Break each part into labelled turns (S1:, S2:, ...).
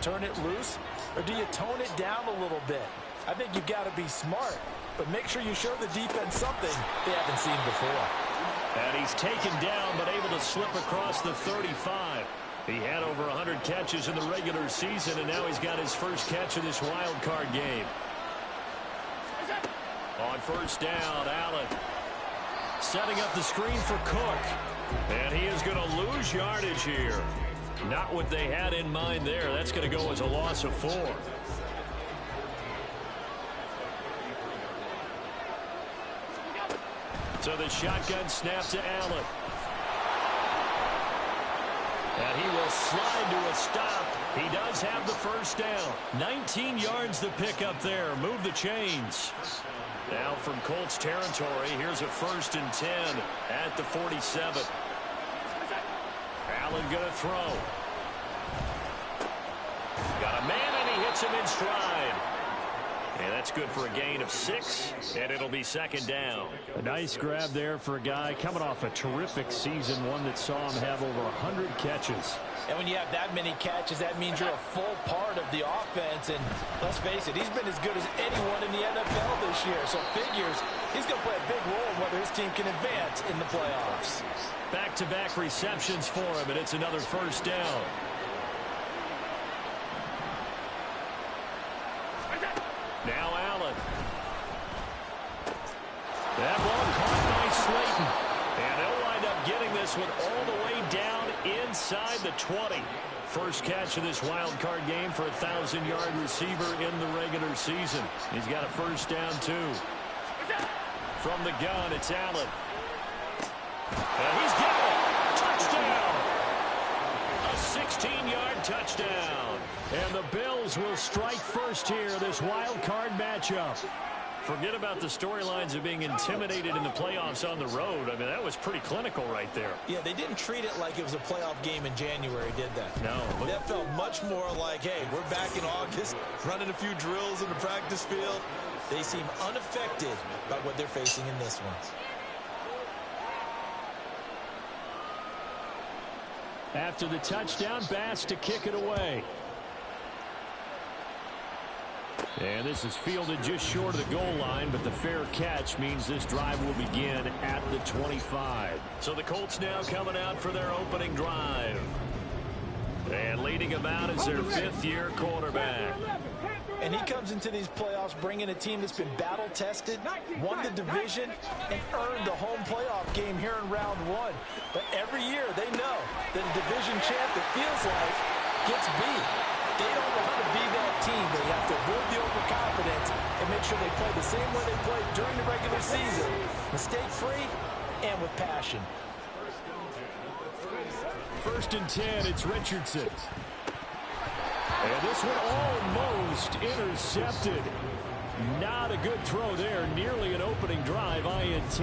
S1: turn it loose, or do you tone it down a little bit? I think you've got to be smart, but make sure you show the defense something they haven't seen before.
S2: And he's taken down, but able to slip across the 35. He had over 100 catches in the regular season, and now he's got his first catch of this wild card game. On first down, Allen setting up the screen for Cook. And he is going to lose yardage here. Not what they had in mind there. That's going to go as a loss of 4. So the shotgun snap to Allen. And he will slide to a stop. He does have the first down. 19 yards to pick up there. Move the chains. Now from Colts territory, here's a 1st and 10 at the 47. Allen going to throw. Got a man, and he hits him in stride. And that's good for a gain of 6, and it'll be 2nd down.
S3: A nice grab there for a guy coming off a terrific season, one that saw him have over 100 catches.
S1: And when you have that many catches, that means you're a full part of the offense. And let's face it, he's been as good as anyone in the NFL this year. So figures he's going to play a big role in whether his team can advance in the playoffs.
S2: Back-to-back receptions for him, and it's another 1st down. Now Allen. That ball caught by Slayton. And they'll wind up getting this one all the way down inside the 20. First catch of this wild card game for a 1,000-yard receiver in the regular season. He's got a first down, too. From the gun, it's Allen. And he's got it. Touchdown. A 16-yard touchdown. And the Bills will strike first here, this wild card matchup. Forget about the storylines of being intimidated in the playoffs on the road. I mean, that was pretty clinical right there.
S1: Yeah, they didn't treat it like it was a playoff game in January, did they?
S2: No.
S1: That felt much more like, hey, we're back in August, running a few drills in the practice field. They seem unaffected by what they're facing in this one.
S3: After the touchdown, Bass to kick it away. And this is fielded just short of the goal line, but the fair catch means this drive will begin at the 25.
S2: So the Colts now coming out for their opening drive. And leading them out is their 5th-year quarterback.
S1: And he comes into these playoffs bringing a team that's been battle-tested, won the division, and earned the home playoff game here in round 1. But every year they know that a division champ that feels like gets beat. They don't know how to be that team. They have to avoid the overconfidence and make sure they play the same way they played during the regular season, mistake-free and with passion.
S3: 1st and 10, it's Richardson. And this one almost intercepted. Not a good throw there. Nearly an opening drive, INT.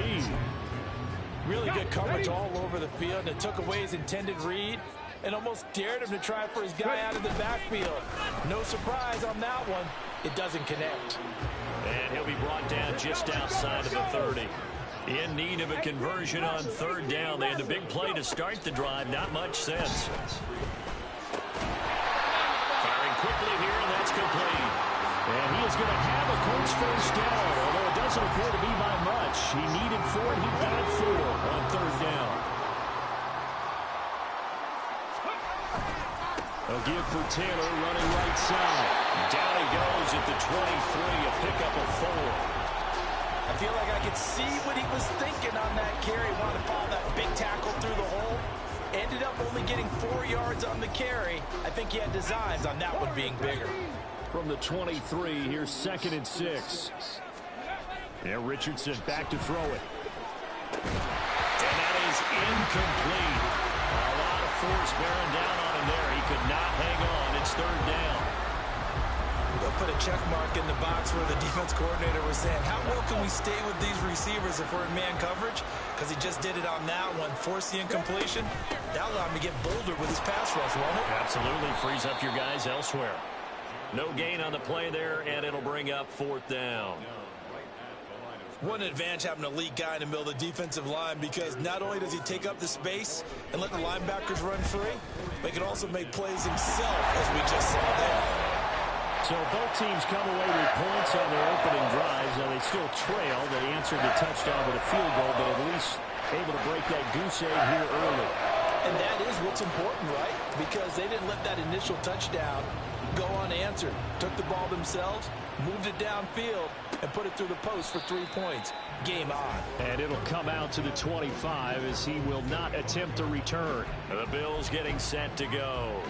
S1: Really good coverage all over the field. It took away his intended read and almost dared him to try for his guy out of the backfield. No surprise on that one. It doesn't connect.
S2: And he'll be brought down just outside of the 30. In need of a conversion on 3rd down. They had the big play to start the drive. Not much sense. Firing quickly here, and that's complete.
S3: And he is going to have a Colts first down, although it doesn't appear to be by much. He needed 4, he got 4 on 3rd down. A give for Taylor running right side.
S2: Down he goes at the 23, a pickup of 4.
S1: I feel like I could see what he was thinking on that carry. Wanted to follow that big tackle through the hole. Ended up only getting 4 yards on the carry. I think he had designs on that one being bigger.
S3: From the 23, here's 2nd and 6. Yeah, Richardson back to throw it.
S2: And that is incomplete. A lot of force bearing down on him there. He could not hang on. It's 3rd down.
S1: They'll put a check mark in the box where the defense coordinator was saying, how well can we stay with these receivers if we're in man coverage? Because he just did it on that one. Force the incompletion. That'll allow him to get bolder with his pass rush, won't it?
S2: Absolutely. Frees up your guys elsewhere. No gain on the play there, and it'll bring up 4th down.
S1: What an advantage having an elite guy in the middle of the defensive line, because not only does he take up the space and let the linebackers run free, but he can also make plays himself, as we just saw there.
S2: So both teams come away with points on their opening drives. Now they still trail. They answered the touchdown with a field goal, but at least able to break that goose egg here early.
S1: And that is what's important, right? Because they didn't let that initial touchdown go unanswered. Took the ball themselves, moved it downfield, and put it through the post for 3 points. Game on.
S2: And it'll come out to the 25 as he will not attempt to return. The Bills getting set to go.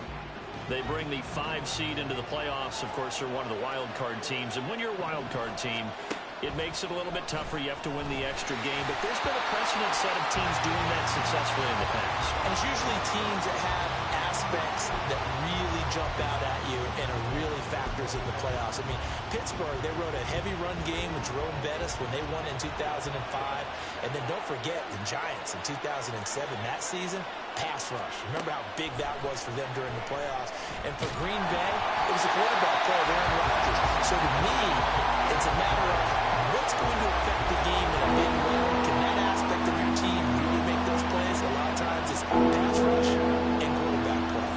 S2: They bring the 5 seed into the playoffs. Of course, they're one of the wild card teams. And when you're a wild card team, it makes it a little bit tougher. You have to win the extra game. But there's been a precedent set of teams doing that successfully in the past.
S1: And it's usually teams that have aspects that really jump out at you and are really factors in the playoffs. I mean, Pittsburgh, they rode a heavy run game with Jerome Bettis when they won in 2005. And then don't forget the Giants in 2007. That season, pass rush. Remember how big that was for them during the playoffs. And for Green Bay, it was a quarterback play of Aaron Rodgers. So to me, it's a matter of what's going to affect the game in a big way. Can that aspect of your team really make those plays? A lot of times it's pass rush and quarterback play.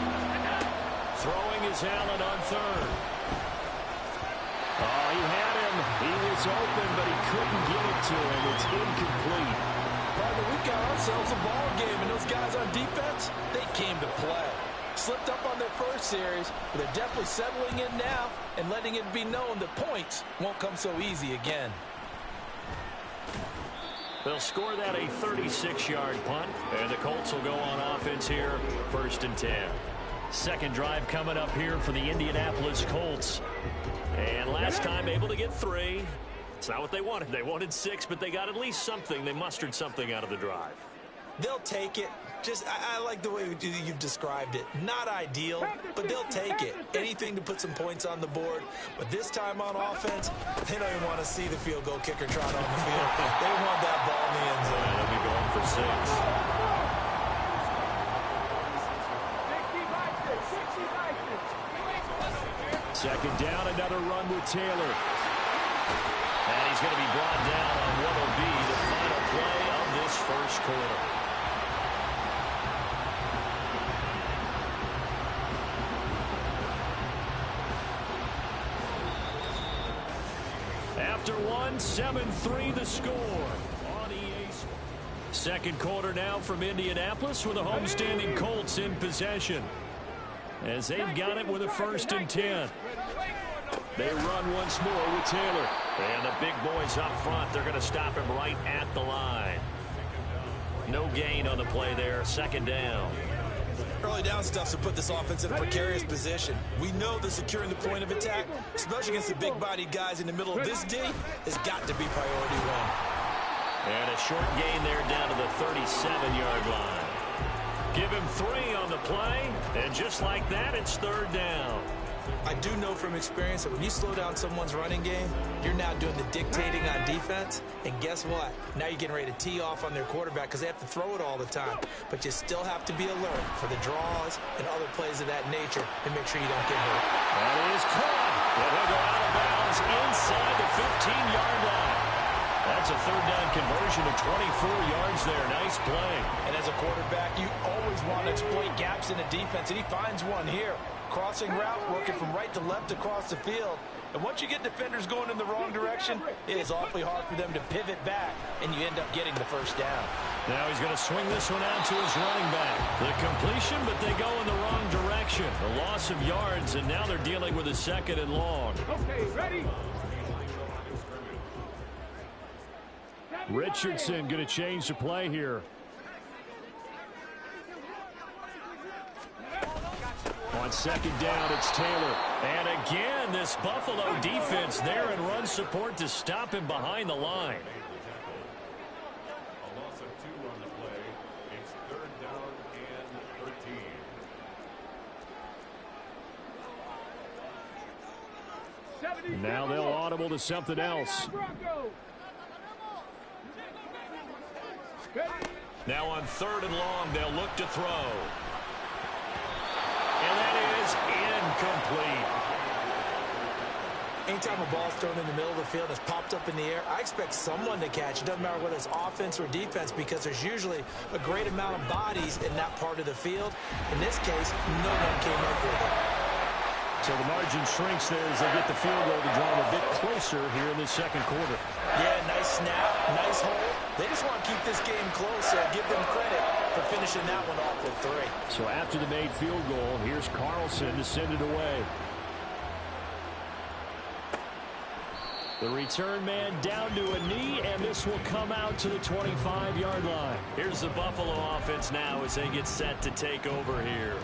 S2: Throwing is Allen on third. Oh, he had him. He was open, but he couldn't get it to him. It's incomplete.
S1: Partner, we've got ourselves a ball game, and those guys on defense, they came to play. Slipped up on their first series, but they're definitely settling in now and letting it be known that points won't come so easy again.
S2: They'll score that a 36-yard punt, and the Colts will go on offense here, 1st and 10. Second drive coming up here for the Indianapolis Colts. And last time able to get 3. It's not what they wanted. They wanted 6, but they got at least something. They mustered something out of the drive.
S1: They'll take it. Just, I like the way you've described it. Not ideal, but they'll take it. Anything to put some points on the board. But this time on offense, they don't even want to see the field goal kicker trot on the field. They want that ball in the end zone.
S2: They'll be going for 6. Second down, another run with Taylor. And he's going to be brought down on what will be the final play of this first quarter. After 7-3 the score on EA Sports. Second quarter now from Indianapolis with the homestanding Colts in possession. As they've got it with a 1st and 10. They run once more with Taylor. And the big boys up front, they're going to stop him right at the line. No gain on the play there, 2nd down.
S1: Early down stuff to put this offense in a precarious position. We know that securing the point of attack, especially against the big-bodied guys in the middle of this D, has got to be priority 1.
S2: And a short gain there down to the 37-yard line. Give him 3 on the play, and just like that, it's 3rd down.
S1: I do know from experience that when you slow down someone's running game, you're now doing the dictating on defense. And guess what? Now you're getting ready to tee off on their quarterback because they have to throw it all the time. But you still have to be alert for the draws and other plays of that nature and make sure you don't get hurt.
S2: That is caught. They'll go out of bounds inside the 15-yard line. That's a 3rd down conversion of 24 yards there. Nice play.
S1: And as a quarterback, you always want to exploit gaps in the defense, and he finds one here. Crossing route, working from right to left across the field. And once you get defenders going in the wrong direction, it is awfully hard for them to pivot back, and you end up getting the 1st down.
S2: Now he's going to swing this one out to his running back. The completion, but they go in the wrong direction. A loss of yards, and now they're dealing with a 2nd and long.
S3: Okay, ready?
S2: Richardson going to change the play here. On 2nd down, it's Taylor. And again, this Buffalo defense there in run support to him behind the line.
S3: A loss of 2 on the play. It's 3rd down and 13.
S2: Now they'll audible to something else. Now on 3rd and long, they'll look to throw. And that is incomplete.
S1: Anytime a ball's thrown in the middle of the field and it's popped up in the air, I expect someone to catch. It doesn't matter whether it's offense or defense because there's usually a great amount of bodies in that part of the field. In this case, no one came up with it.
S2: So the margin shrinks there as they get the field goal to draw them a bit closer here in this second quarter.
S1: Yeah, nice snap, nice hold. They just want to keep this game close, so give them credit for finishing that one off with 3.
S2: So after the made field goal, here's Carlson to send it away. The return man down to a knee, and this will come out to the 25-yard line. Here's the Buffalo offense now as they get set to take over here.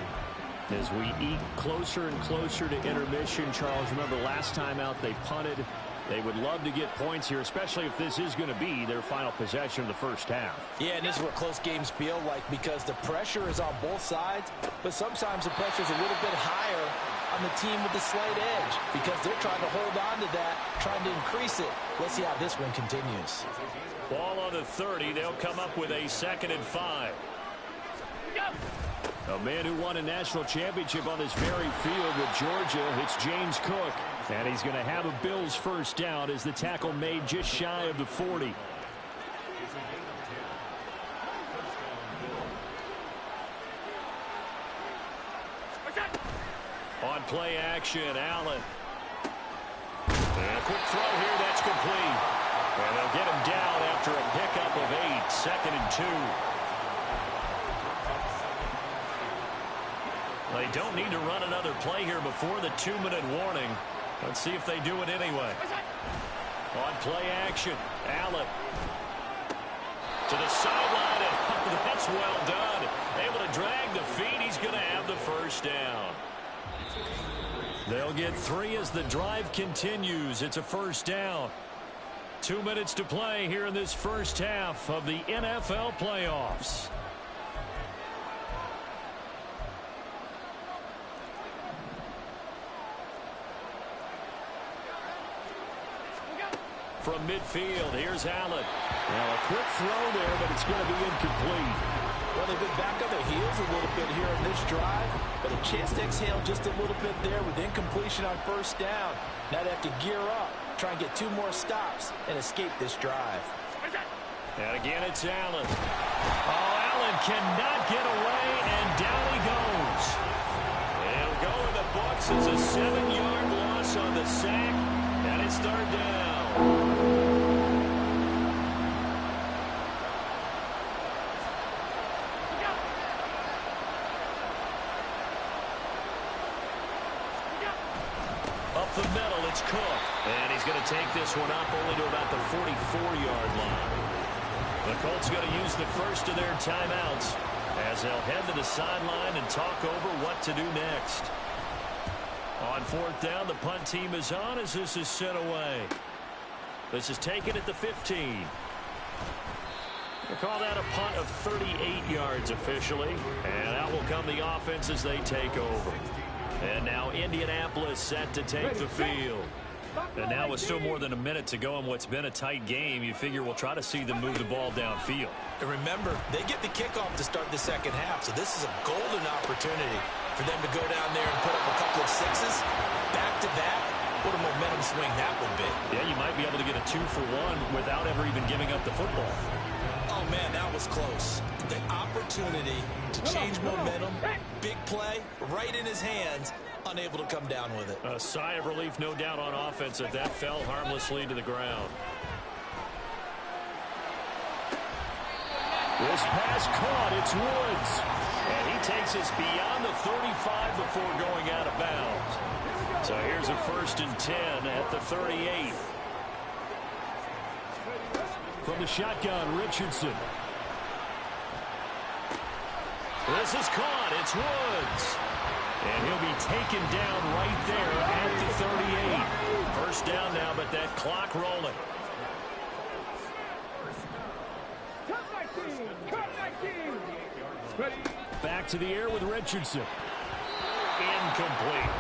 S2: As we eat closer and closer to intermission, Charles, remember last time out they punted. They would love to get points here, especially if this is going to be their final possession of the first half.
S1: Yeah, and this is what close games feel like because the pressure is on both sides, but sometimes the pressure is a little bit higher on the team with the slight edge because they're trying to hold on to that, trying to increase it. Let's see how this one continues.
S2: Ball on the 30. They'll come up with a 2nd and 5. A man who won a national championship on this very field with Georgia, it's James Cook. And he's going to have a Bills first down as the tackle made just shy of the 40. On play action, Allen. And a quick throw here, that's complete. And they'll get him down after a pickup of 8, 2nd and 2. They don't need to run another play here before the 2-minute warning. Let's see if they do it anyway. On play action, Allen. To the sideline, and that's well done. Able to drag the feet. He's going to have the first down. They'll get 3 as the drive continues. It's a first down. 2 minutes to play here in this first half of the NFL playoffs. From midfield, here's Allen. Now a quick throw there, but it's going to be incomplete.
S1: Well, they've been back on their heels a little bit here in this drive, but a chance to exhale just a little bit there with incompletion on first down. Now they have to gear up, try and get 2 more stops, and escape this drive.
S2: And again, it's Allen. Oh, Allen cannot get away, and down he goes. It'll go in the books as a 7-yard loss on the sack, and it's 3rd down. Up the middle, it's Cook. And he's going to take this one up only to about the 44-yard line. The Colts going to use the first of their timeouts as they'll head to the sideline and talk over what to do next. On 4th down, the punt team is on as this is sent away. This is taken at the 15. We'll call that a punt of 38 yards officially. And out will come the offense as they take over. And now Indianapolis set to take the field. And now with still more than a minute to go in what's been a tight game, you figure we'll try to see them move the ball downfield.
S1: And remember, they get the kickoff to start the second half, so this is a golden opportunity for them to go down there and put up a couple of 6s back-to-back. What a momentum swing that would be.
S2: Yeah, you might be able to get a 2-for-1 without ever even giving up the football.
S1: Oh, man, that was close. The opportunity to change momentum, big play, right in his hands, unable to come down with it.
S2: A sigh of relief, no doubt, on offense if that fell harmlessly to the ground. This pass caught. It's Woods. And he takes us beyond the 35 before going out of bounds. So here's a 1st and 10 at the 38. From the shotgun, Richardson. This is caught. It's Woods. And he'll be taken down right there at the 38. First down now, but that clock rolling. Back to the air with Richardson. Incomplete.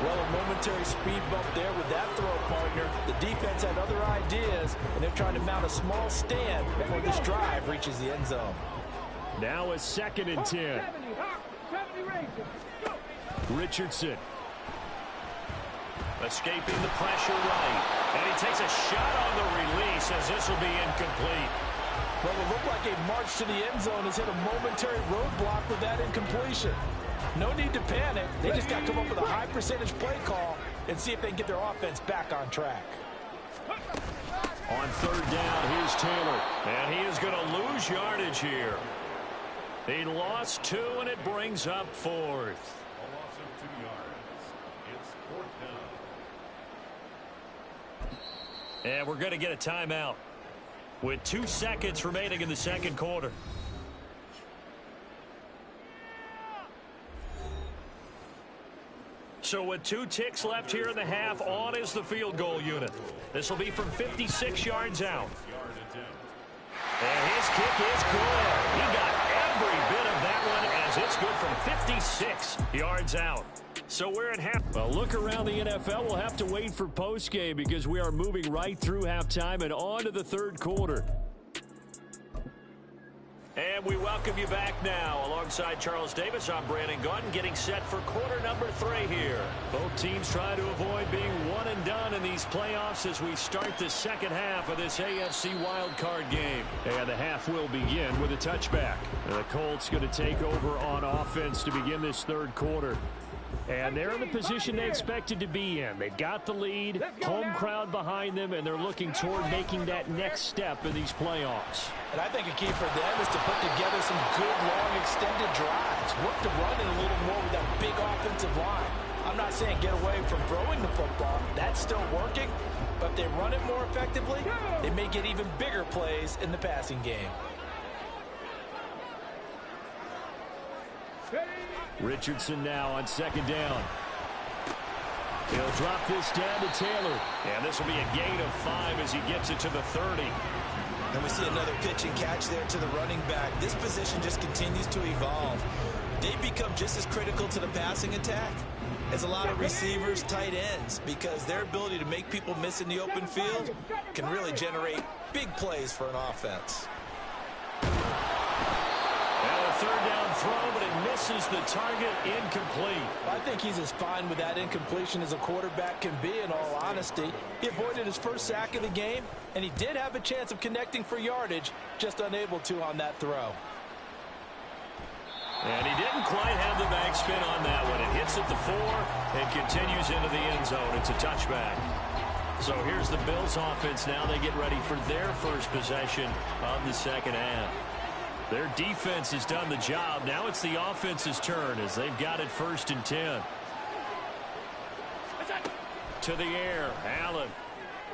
S1: Well, a momentary speed bump there with that throw, partner. The defense had other ideas, and they're trying to mount a small stand before this drive reaches the end zone.
S2: Now a 2nd and 10. Richardson. Escaping the pressure right. And he takes a shot on the release as this will be incomplete.
S1: Well, it looked like a march to the end zone has hit a momentary roadblock with that incompletion. No need to panic. They just got to come up with a high percentage play call and see if they can get their offense back on track.
S2: On third down, here's Taylor. And he is going to lose yardage here. He lost 2, and it brings up 4th.
S3: A loss of 2 yards. It's 4th down.
S2: And we're going to get a timeout with 2 seconds remaining in the second quarter. So with 2 ticks left here in the half, on is the field goal unit. This will be from 56 yards out. And his kick is good. He got every bit of that one as it's good from 56 yards out. So we're at half.
S3: Well, look around the NFL. We'll have to wait for postgame because we are moving right through halftime and on to the third quarter.
S2: And we welcome you back now. Alongside Charles Davis, I'm Brandon Gaudin, getting set for quarter number 3 here.
S3: Both teams trying to avoid being one and done in these playoffs as we start the second half of this AFC wildcard game. And the half will begin with a touchback. And the Colts going to take over on offense to begin this third quarter. And they're in the position they expected to be in. They've got the lead, home crowd behind them, and they're looking toward making that next step in these playoffs.
S1: And I think a key for them is to put together some good, long, extended drives. Work the run in a little more with that big offensive line. I'm not saying get away from throwing the football. That's still working. But if they run it more effectively, they may get even bigger plays in the passing game.
S3: Richardson now on second down. He'll drop this down to Taylor.
S2: And this will be a gain of 5 as he gets it to the 30.
S4: And we see another pitch and catch there to the running back. This position just continues to evolve. They become just as critical to the passing attack as a lot of receivers, tight ends, because their ability to make people miss in the open field can really generate big plays for an offense.
S2: And a third down throw, but it misses the target, incomplete.
S1: I think he's as fine with that incompletion as a quarterback can be, in all honesty. He avoided his first sack of the game, and he did have a chance of connecting for yardage, just unable to on that throw.
S2: And he didn't quite have the backspin on that one. It hits at the 4 and continues into the end zone. It's a touchback. So here's the Bills offense now. They get ready for their first possession of the second half. Their defense has done the job. Now it's the offense's turn as they've got it 1st and 10. To the air, Allen.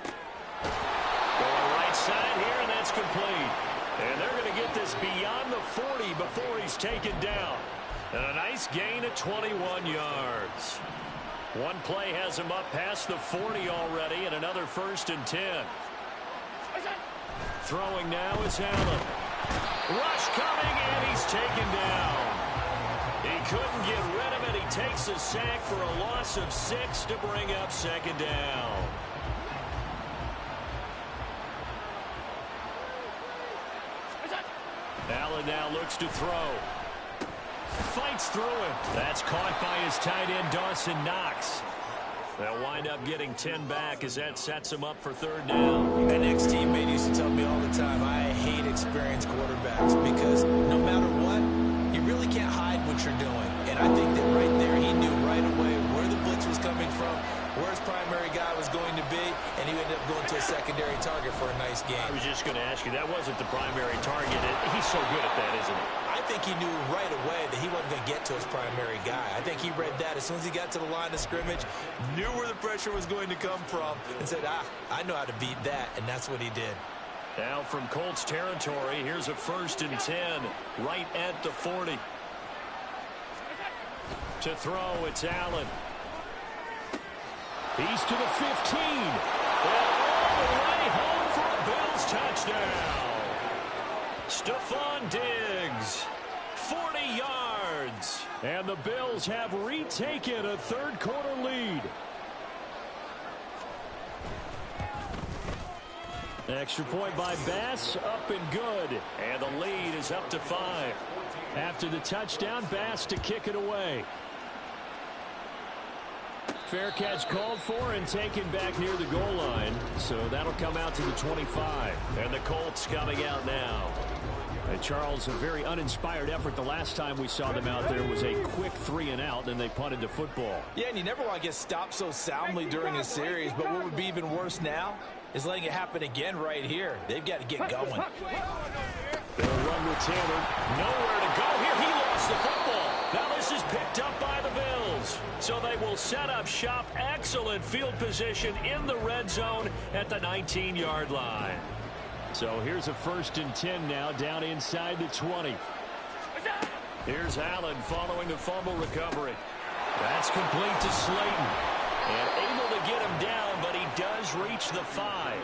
S2: Going right side here, and that's complete. And they're going to get this beyond the 40 before he's taken down. And a nice gain of 21 yards. One play has him up past the 40 already, and another 1st and 10. Throwing now is Allen. Rush coming, and he's taken down. He couldn't get rid of it. He takes a sack for a loss of 6 to bring up second down. Allen now looks to throw. Fights through it. That's caught by his tight end, Dawson Knox. They'll wind up getting 10 back as that sets him up for third down.
S4: An ex-teammate used to tell me all the time, I hate experienced quarterbacks because no matter what, you really can't hide what you're doing. And I think that right there he knew right away where the blitz was coming from, where his primary guy was going to be, and he ended up going to a secondary target for a nice game.
S2: I was just going to ask you, that wasn't the primary target. He's so good at that, isn't he?
S4: I think he knew right away that he wasn't going to get to his primary guy. I think he read that as soon as he got to the line of scrimmage, knew where the pressure was going to come from, and said, I know how to beat that, and that's what he did.
S2: Now from Colts territory, here's a 1st and 10, right at the 40. To throw, it's Allen.
S3: He's to the 15.
S2: And all the way home for a Bills touchdown. Stephon Diggs, 40 yards.
S3: And the Bills have retaken a third quarter lead. Extra point by Bass, up and good.
S2: And the lead is up to 5.
S3: After the touchdown, Bass to kick it away. Fair catch called for and taken back near the goal line. So that'll come out to the 25.
S2: And the Colts coming out now.
S3: Charles, a very uninspired effort. The last time we saw them out there was a quick 3-and-out, then they punted the football.
S1: Yeah, and you never want to get stopped so soundly during a series, but what would be even worse now is letting it happen again right here. They've got to get going.
S3: They'll run with Taylor.
S2: Nowhere to go here. He lost the football. Now this is picked up by the Bills. So they will set up shop. Excellent field position in the red zone at the 19-yard line.
S3: So here's a 1st and 10 now, down inside the 20.
S2: Here's Allen following the fumble recovery. That's complete to Slayton. And able to get him down, but he does reach the 5.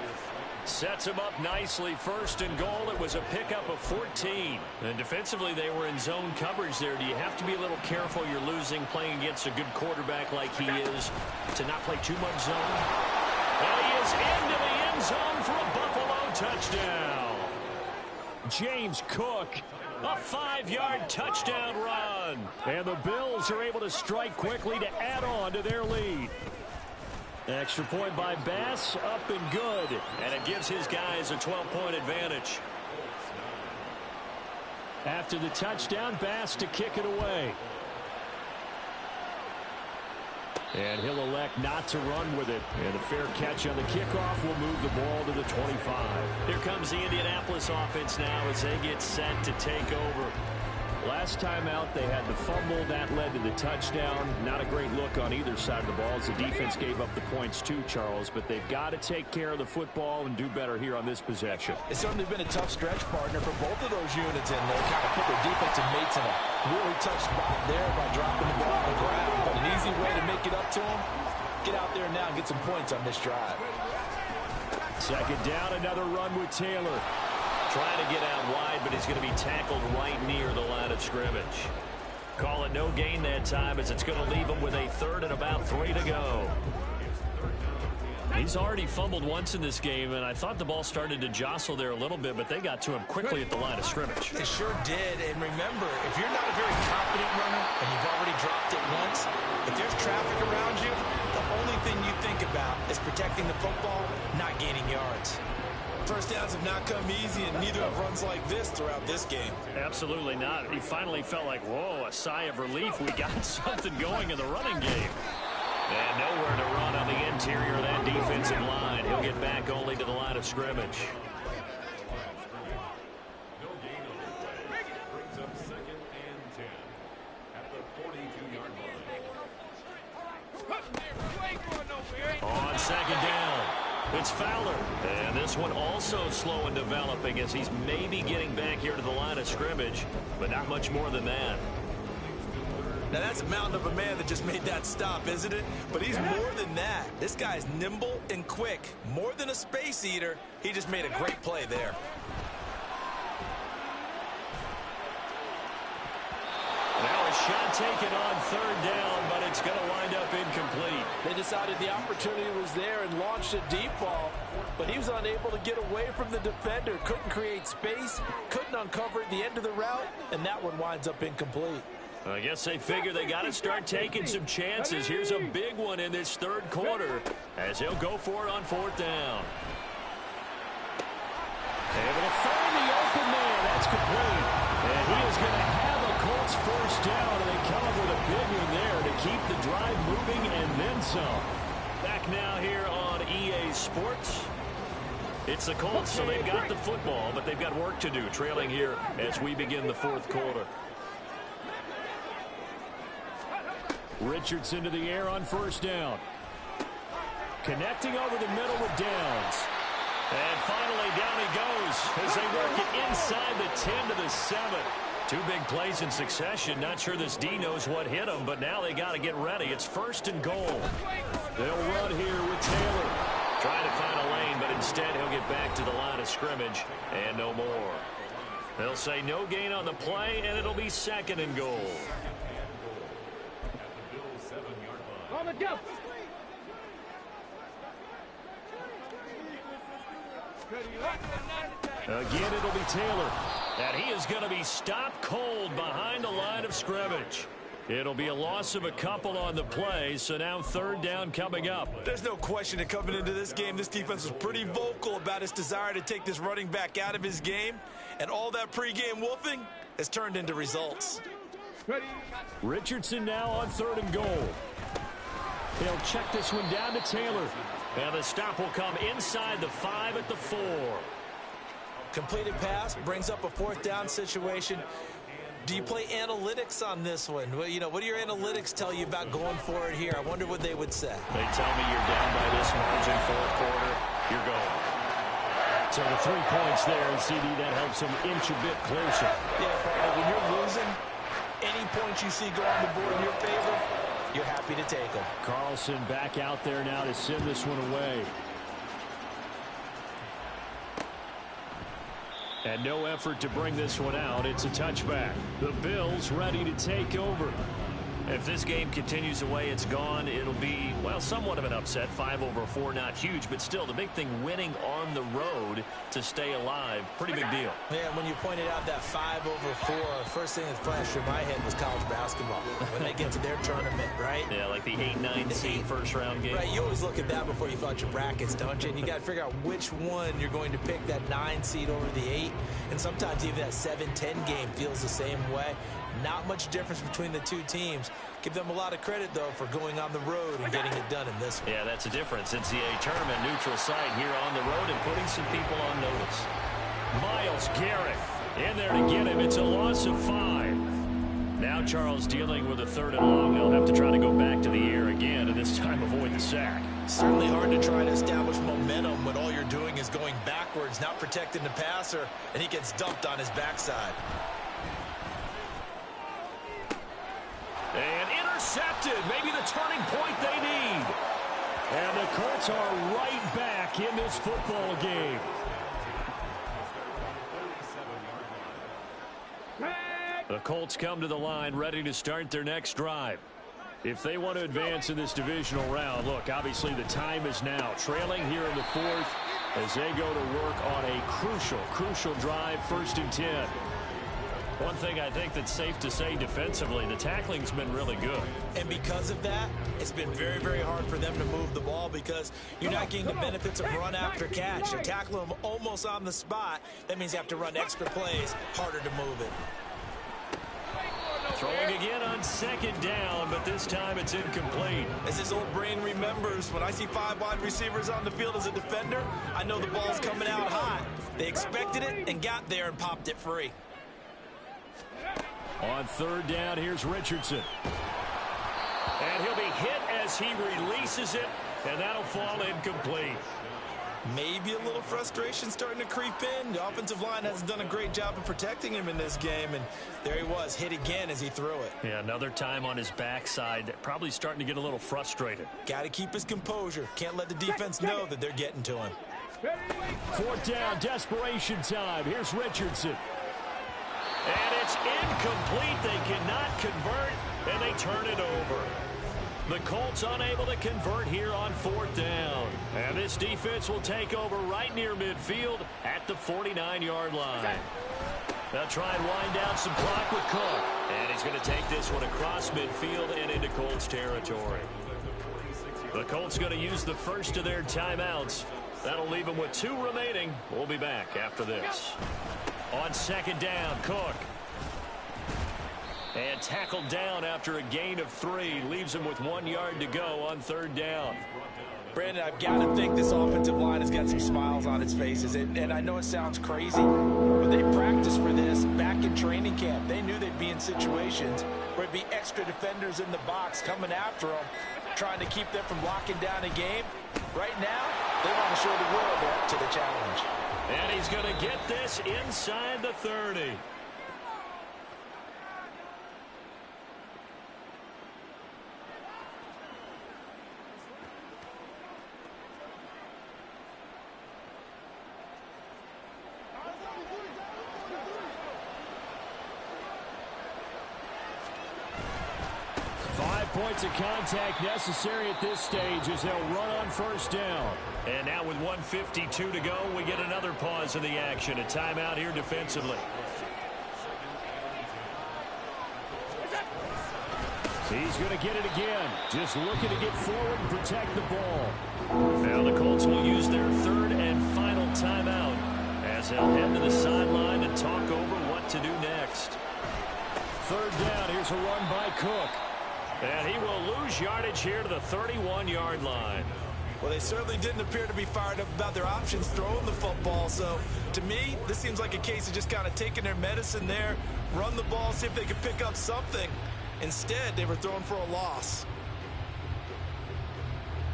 S2: Sets him up nicely. 1st and goal. It was a pickup of 14. And defensively, they were in zone coverage there. Do you have to be a little careful? You're losing playing against a good quarterback like he is to not play too much zone. And he is into the end zone for a Buffalo touchdown.
S3: James Cook,
S2: a 5-yard touchdown run.
S3: And the Bills are able to strike quickly to add on to their lead. Extra point by Bass, up and good.
S2: And it gives his guys a 12-point advantage.
S3: After the touchdown, Bass to kick it away. And he'll elect not to run with it. And a fair catch on the kickoff will move the ball to the 25.
S2: Here comes the Indianapolis offense now as they get set to take over.
S3: Last time out, they had the fumble. That led to the touchdown. Not a great look on either side of the ball as the defense gave up the points too, Charles. But they've got to take care of the football and do better here on this possession.
S1: It's certainly been a tough stretch, partner, for both of those units in there. Kind of put their defensive mates in a really tough spot there by dropping the ball on the ground. But an easy way to make it up to them, get out there now and get some points on this drive.
S3: 2nd down, another run with Taylor.
S2: Trying to get out wide, but he's going to be tackled right near the line of scrimmage. Call it no gain that time as it's going to leave him with a 3rd and about 3 to go. He's already fumbled once in this game, and I thought the ball started to jostle there a little bit, but they got to him quickly at the line of scrimmage.
S4: They sure did, and remember, if you're not a very confident runner and you've already dropped it once, if there's traffic around you, the only thing you think about is protecting the football, not gaining yards. First downs have not come easy, and neither have runs like this throughout this game.
S2: Absolutely not. He finally felt like, whoa, a sigh of relief. We got something going in the running game. And nowhere to run on the interior of that defensive line. He'll get back only to the line of scrimmage.
S5: No gain on the play. Brings up 2nd and 10 at the 42-yard line.
S2: On 2nd down, it's Fowler. And this one also slow in developing as he's maybe getting back here to the line of scrimmage, but not much more than that.
S4: Now that's a mountain of a man that just made that stop, isn't it? But he's more than that. This guy's nimble and quick. More than a space eater. He just made a great play there.
S2: Now a shot taken on 3rd down, but it's going to wind up incomplete.
S1: They decided the opportunity was there and launched a deep ball, but he was unable to get away from the defender. Couldn't create space, couldn't uncover at the end of the route, and that one winds up incomplete.
S2: I guess they figure they got to start taking some chances. Here's a big one in this 3rd quarter as he'll go for it on 4th down.
S3: Able to find the open man. That's complete. And he is going to have a Colts 1st down, and they come up with a big one there to keep the drive moving and then some.
S2: Back now here on EA Sports. It's the Colts, so they've got the football, but they've got work to do, trailing here as we begin the 4th quarter.
S3: Richardson to the air on 1st down. Connecting over the middle with Downs.
S2: And finally down he goes as they work it inside the 10 to the 7. 2 big plays in succession. Not sure this D knows what hit him, but now they got to get ready. It's 1st and goal.
S3: They'll run here with Taylor.
S2: Trying to find a lane, but instead he'll get back to the line of scrimmage and no more. They'll say no gain on the play, and it'll be 2nd and goal.
S5: On the go.
S2: Again, it'll be Taylor. And he is going to be stopped cold behind the line of scrimmage. It'll be a loss of a couple on the play, so now third down coming up.
S4: There's no question that coming into this game, this defense was pretty vocal about its desire to take this running back out of his game, and all that pregame wolfing has turned into results.
S2: Richardson now on 3rd and goal. He'll check this one down to Taylor. And the stop will come inside the 5 at the 4.
S4: Completed pass brings up a 4th down situation. Do you play analytics on this one? Well, you know, what do your analytics tell you about going for it here? I wonder what they would say.
S2: They tell me you're down by this margin, 4th quarter, you're going. So the 3 points there, and CD, that helps them inch a bit closer.
S4: Yeah, partner, when you're losing, any points you see go on the board in your favor, you're happy to take them.
S2: Carlson back out there now to send this one away. And no effort to bring this one out. It's a touchback. The Bills ready to take over. If this game continues the way it's gone, it'll be, well, somewhat of an upset. 5-4, not huge, but still the big thing, winning on the road to stay alive. Pretty big deal.
S4: Man, when you pointed out that 5-4, first thing that flashed through my head was college basketball. When they get to their tournament, right?
S2: Yeah, like the 8-9 seed first-round game.
S4: Right, you always look at that before you fill out your brackets, don't you? And you got to figure out which one you're going to pick, that 9 seed over the 8. And sometimes even that 7-10 game feels the same way. Not much difference between the two teams. Give them a lot of credit, though, for going on the road and getting it done in this one.
S2: Yeah, that's a difference. NCAA tournament neutral site here on the road and putting some people on notice. Myles Garrett in there to get him. It's a loss of 5. Now Charles dealing with a 3rd and long. They'll have to try to go back to the air again, and this time avoid the sack.
S4: Certainly hard to try to establish momentum when all you're doing is going backwards, not protecting the passer, and he gets dumped on his backside.
S2: And intercepted. Maybe the turning point they need. And the Colts are right back in this football game. The Colts come to the line ready to start their next drive. If they want to advance in this divisional round, look, obviously the time is now. Trailing here in the 4th as they go to work on a crucial drive, 1st and 10. One thing I think that's safe to say defensively, the tackling's been really good.
S4: And because of that, it's been very, very hard for them to move the ball because you're not getting the benefits of run after catch. You're tackling them almost on the spot. That means you have to run extra plays, harder to move it.
S2: Throwing again on 2nd down, but this time it's incomplete.
S4: As his old brain remembers, when I see 5 wide receivers on the field as a defender, I know the ball's coming out hot. They expected it and got there and popped it free.
S2: On 3rd down, here's Richardson. And he'll be hit as he releases it, and that'll fall incomplete.
S4: Maybe a little frustration starting to creep in. The offensive line hasn't done a great job of protecting him in this game, and there he was, hit again as he threw it.
S2: Yeah, another time on his backside, probably starting to get a little frustrated.
S4: Got to keep his composure. Can't let the defense know that they're getting to him.
S2: 4th down, desperation time. Here's Richardson. And it's incomplete. They cannot convert, and they turn it over. The Colts unable to convert here on 4th down. And this defense will take over right near midfield at the 49-yard line. They'll try and wind down some clock with Cook. And he's going to take this one across midfield and into Colts territory. The Colts going to use the first of their timeouts. That'll leave them with 2 remaining. We'll be back after this. On 2nd down, Cook. And tackled down after a gain of 3. Leaves him with 1 yard to go on 3rd down.
S4: Brandon, I've got to think this offensive line has got some smiles on its faces. And I know it sounds crazy, but they practiced for this back in training camp. They knew they'd be in situations where it'd be extra defenders in the box coming after them, trying to keep them from locking down a game. Right now, they want to show the world they're up to the challenge.
S2: And he's going to get this inside the 30. Points of contact necessary at this stage as they'll run on 1st down. And now with 1:52 to go, we get another pause in the action. A timeout here defensively.
S3: He's going to get it again. Just looking to get forward and protect the ball. Now the Colts will use their third and final timeout as they'll head to the sideline and talk over what to do next. Third down. Here's a run by Cook. And he will lose yardage here to the 31-yard line.
S4: Well, they certainly didn't appear to be fired up about their options throwing the football. So, to me, this seems like a case of just kind of taking their medicine there, run the ball, see if they could pick up something. Instead, they were throwing for a loss.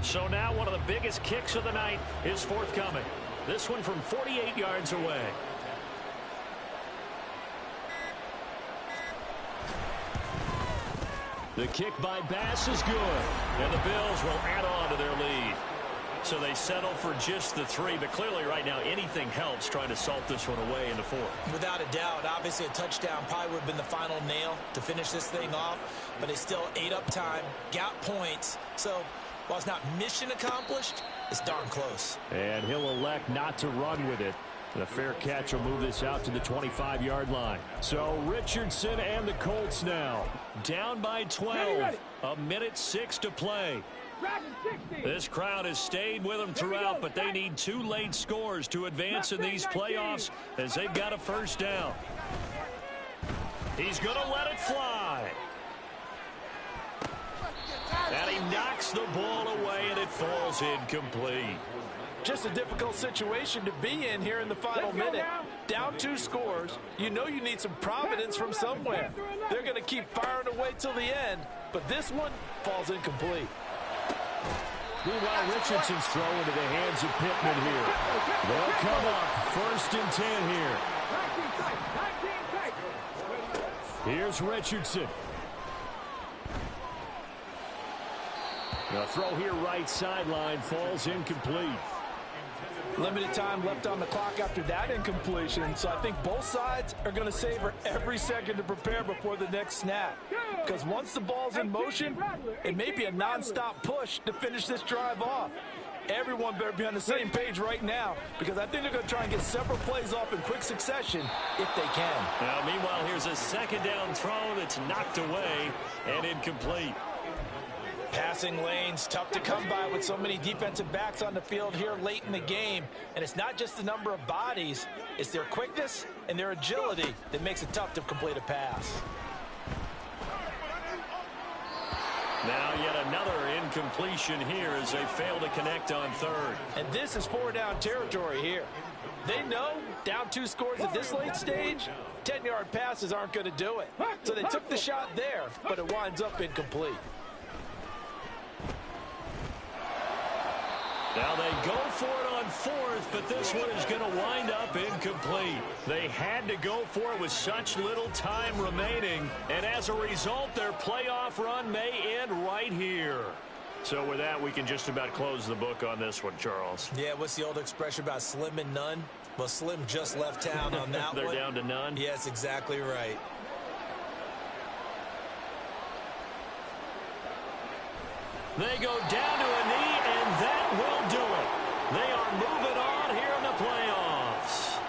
S2: So now one of the biggest kicks of the night is forthcoming. This one from 48 yards away. The kick by Bass is good, and the Bills will add on to their lead. So they settle for just the 3, but clearly right now anything helps trying to salt this one away in the 4th.
S4: Without a doubt, obviously a touchdown probably would have been the final nail to finish this thing off, but they still ate up time, got points. So while it's not mission accomplished, it's darn close.
S3: And he'll elect not to run with it. The fair catch will move this out to the 25-yard line. So Richardson and the Colts now down by 12. A minute 6 to play. This crowd has stayed with them throughout, but they need 2 late scores to advance in these playoffs as they've got a first down. He's going to let it fly. And he knocks the ball away, and it falls incomplete.
S1: Just a difficult situation to be in here in the final minute. Down 2 scores. You know you need some providence from somewhere. They're going to keep firing away till the end, but this one falls incomplete.
S3: Meanwhile, Richardson's throw into the hands of Pittman here. They'll come up 1st and 10 here. Here's Richardson. The throw here right sideline falls incomplete.
S1: Limited time left on the clock after that incompletion, so I think both sides are going to savor every second to prepare before the next snap. Because once the ball's in motion, it may be a non-stop push to finish this drive off. Everyone better be on the same page right now, because I think they're going to try and get several plays off in quick succession if they can.
S2: Now, meanwhile, here's a second down throw that's knocked away and incomplete.
S1: Passing lanes, tough to come by with so many defensive backs on the field here late in the game. And it's not just the number of bodies, it's their quickness and their agility that makes it tough to complete a pass.
S2: Now yet another incompletion here as they fail to connect on 3rd.
S1: And this is 4-down territory here. They know down 2 scores at this late stage, 10-yard passes aren't going to do it. So they took the shot there, but it winds up incomplete.
S2: Now they go for it on 4th, but this one is going to wind up incomplete. They had to go for it with such little time remaining, and as a result, their playoff run may end right here. So with that, we can just about close the book on this one, Charles.
S4: Yeah, what's the old expression about slim and none? Well, Slim just left town on that
S2: They're
S4: one.
S2: down to none?
S4: Yes, exactly right.
S2: They go down to a knee, and that will do it. They are moving on here in the playoffs.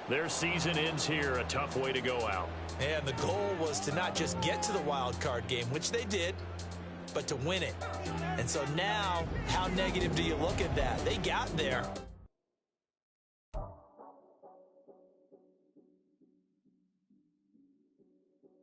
S2: Their season ends here, a tough way to go out.
S4: And the goal was to not just get to the wild card game, which they did, but to win it. And so now, how negative do you look at that? They got there,